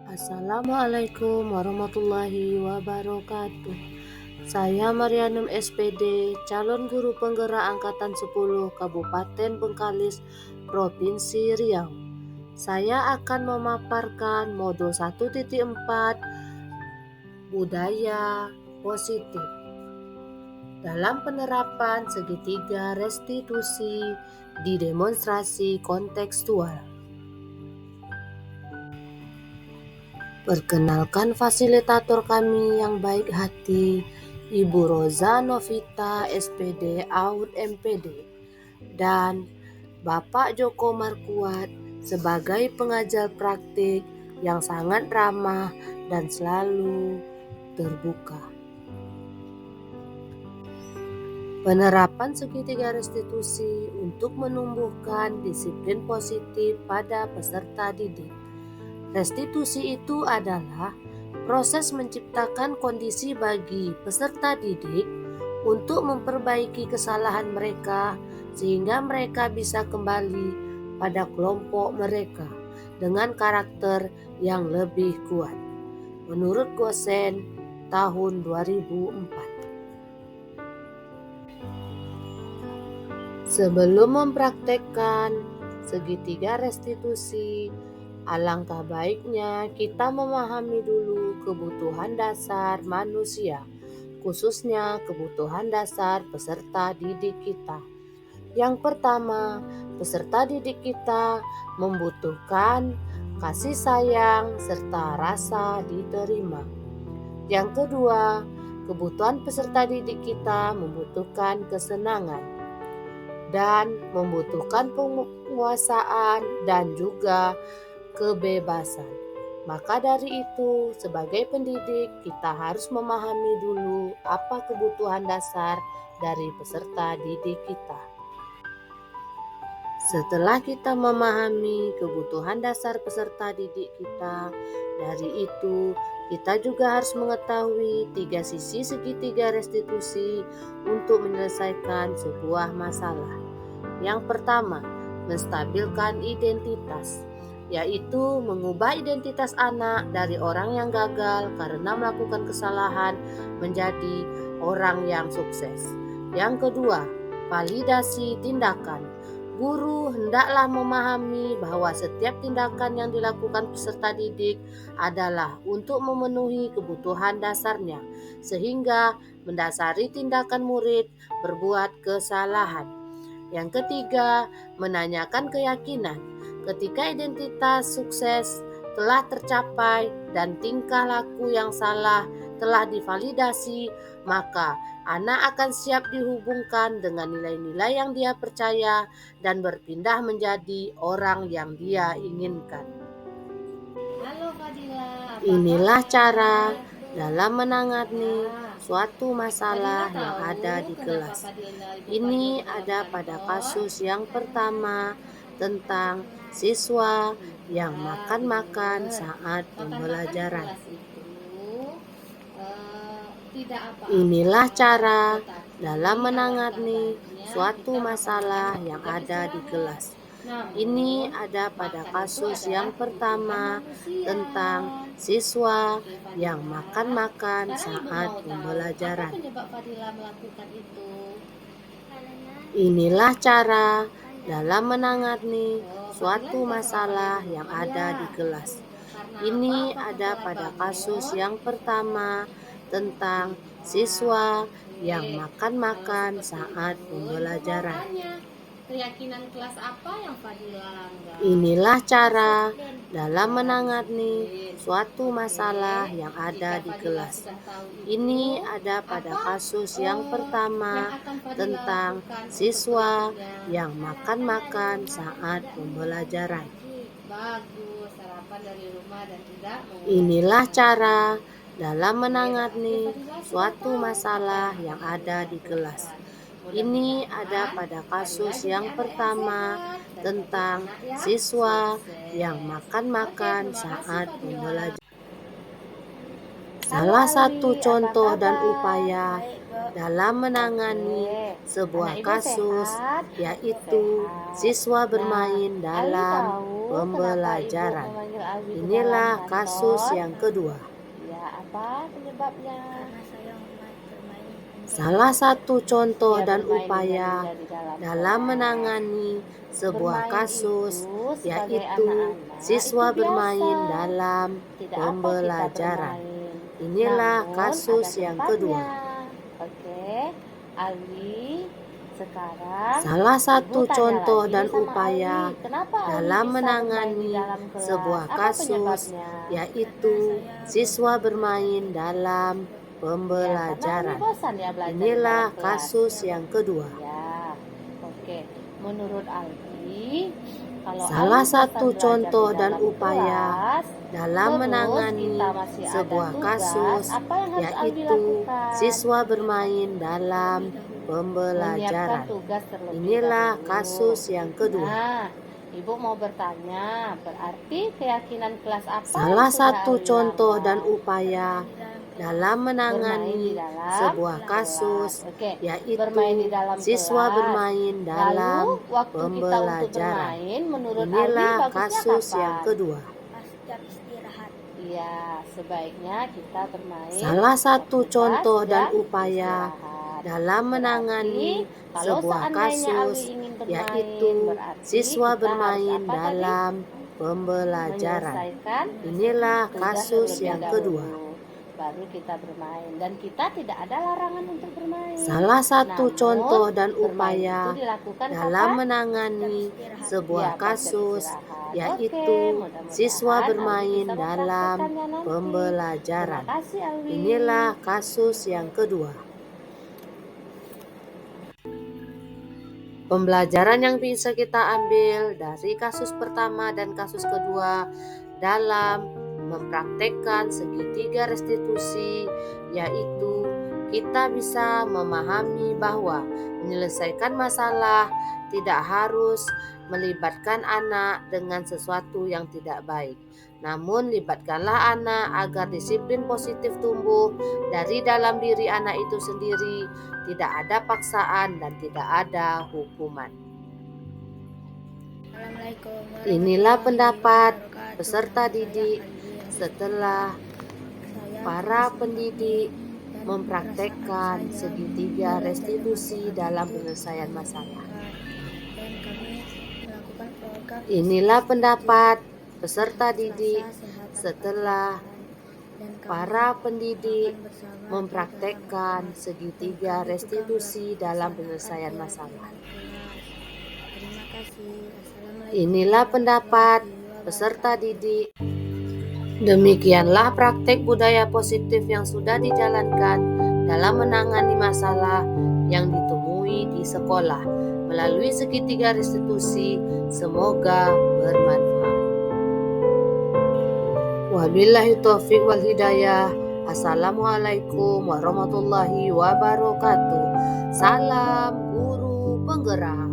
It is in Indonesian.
Assalamualaikum warahmatullahi wabarakatuh. Saya Marianum SPD, calon guru penggerak angkatan 10 Kabupaten Bengkalis, Provinsi Riau. Saya akan memaparkan modul 1.4 budaya positif dalam penerapan segitiga restitusi di demonstrasi kontekstual. Perkenalkan fasilitator kami yang baik hati, Ibu Roza Novita SPD AUD MPD, dan Bapak Joko Markuat sebagai pengajar praktik yang sangat ramah dan selalu terbuka. Penerapan segitiga restitusi untuk menumbuhkan disiplin positif pada peserta didik. Restitusi itu adalah proses menciptakan kondisi bagi peserta didik untuk memperbaiki kesalahan mereka sehingga mereka bisa kembali pada kelompok mereka dengan karakter yang lebih kuat. Menurut Gosen tahun 2004. Sebelum mempraktekkan segitiga restitusi, alangkah baiknya kita memahami dulu kebutuhan dasar manusia, khususnya kebutuhan dasar peserta didik kita. Yang pertama, peserta didik kita membutuhkan kasih sayang serta rasa diterima. Yang kedua, kebutuhan peserta didik kita membutuhkan kesenangan dan membutuhkan penguasaan dan juga kebebasan. Maka dari itu, sebagai pendidik, kita harus memahami dulu apa kebutuhan dasar dari peserta didik kita. Setelah kita memahami kebutuhan dasar peserta didik kita, dari itu kita juga harus mengetahui 3 sisi segitiga restitusi untuk menyelesaikan sebuah masalah. Yang pertama, menstabilkan identitas, yaitu mengubah identitas anak dari orang yang gagal karena melakukan kesalahan menjadi orang yang sukses. Yang kedua, validasi tindakan. Guru hendaklah memahami bahwa setiap tindakan yang dilakukan peserta didik adalah untuk memenuhi kebutuhan dasarnya, sehingga mendasari tindakan murid berbuat kesalahan. Yang ketiga, menanyakan keyakinan. Ketika identitas sukses telah tercapai dan tingkah laku yang salah telah divalidasi, maka anak akan siap dihubungkan dengan nilai-nilai yang dia percaya dan berpindah menjadi orang yang dia inginkan. Halo Fadila, Inilah cara dalam menangani suatu masalah yang ada di kelas. Ini ada pada kasus yang pertama tentang siswa yang makan-makan saat pembelajaran. Inilah cara dalam menangani suatu masalah yang ada di kelas. Ini ada pada kasus yang pertama tentang siswa yang makan-makan saat pembelajaran. Inilah cara dalam menangani suatu masalah yang ada di kelas. Ini ada pada kasus yang pertama tentang siswa yang makan-makan saat pembelajaran. Keyakinan kelas apa yang Fadila langgar? Inilah cara dalam menangani suatu masalah yang ada di kelas. Ini ada pada kasus yang pertama tentang siswa yang makan-makan saat pembelajaran. Bagus, sarapan dari rumah dan tidak Inilah cara dalam menangani suatu masalah yang ada di kelas. Ini ada pada kasus yang pertama tentang siswa yang makan-makan saat pembelajaran. Salah satu contoh dan upaya dalam menangani sebuah kasus, yaitu siswa bermain dalam pembelajaran. Inilah kasus yang kedua. Ya, apa penyebabnya? Salah satu contoh dan upaya dalam menangani sebuah kasus, yaitu siswa bermain dalam pembelajaran. Inilah kasus yang kedua. Oke, Alwi, sekarang Salah satu Ibu tanya contoh lagi dan sama upaya Alwi, kenapa Alwi dalam bisa menangani bermain di dalam kelas? sebuah Apa kasus, penyebabnya? yaitu siswa bermain dalam Ya, karena Alwi pembelajaran. bosan ya belajar di Inilah dalam kelas. kasus yang kedua. Ya, oke. Menurut Alwi, kalau Salah Alwi satu bosan contoh belajar di dan dalam upaya kelas, dalam terus menangani kita masih ada sebuah tugas, kasus, apa yang harus Alwi yaitu lakukan? siswa bermain dalam Menyiapkan pembelajaran. tugas terlebih Inilah dahulu. kasus yang kedua. Nah, Ibu mau bertanya, berarti keyakinan kelas apa Salah yang sudah satu Alwi contoh langgar? dan upaya dalam Bermain di menangani dalam sebuah kelas. kasus, Oke, yaitu bermain di dalam siswa kelas. bermain dalam Lalu waktu kita untuk pembelajaran. bermain, menurut Alwi Inilah bagusnya kasus kapan? yang kedua. Pas jam istirahat. Iya, sebaiknya kita bermain Salah satu pas contoh dan jam upaya istirahat. dalam menangani Berarti, kalau sebuah seandainya Alwi kasus, ingin bermain, yaitu berarti siswa kita bermain harus apa tadi? dalam pembelajaran. Menyelesaikan Inilah tugas kasus terlebih yang dahulu. kedua. Baru kita bermain, dan kita tidak ada larangan untuk bermain. Salah satu Namun, contoh dan bermain upaya itu dilakukan dalam kapan? menangani sebuah Ya, pas jam kasus, istirahat. yaitu Oke, mudah-mudahan siswa Alwi bermain bisa dalam mempraktekkannya nanti. pembelajaran. Terima kasih, Alwi. Inilah kasus yang kedua. Pembelajaran yang bisa kita ambil dari kasus pertama dan kasus kedua dalam mempraktekkan segitiga restitusi, yaitu kita bisa memahami bahwa menyelesaikan masalah tidak harus melibatkan anak dengan sesuatu yang tidak baik. Namun libatkanlah anak agar disiplin positif tumbuh dari dalam diri anak itu sendiri, tidak ada paksaan dan tidak ada hukuman. Inilah pendapat peserta didik setelah para pendidik mempraktekkan segitiga restitusi dalam penyelesaian masalah. Inilah pendapat peserta didik setelah para pendidik mempraktekkan segitiga restitusi dalam penyelesaian masalah. Inilah pendapat peserta didik. Demikianlah praktek budaya positif yang sudah dijalankan dalam menangani masalah yang ditemui di sekolah melalui segitiga restitusi. Semoga bermanfaat. Wabillahi taufiq wal hidayah. Assalamualaikum warahmatullahi wabarakatuh. Salam guru penggerak.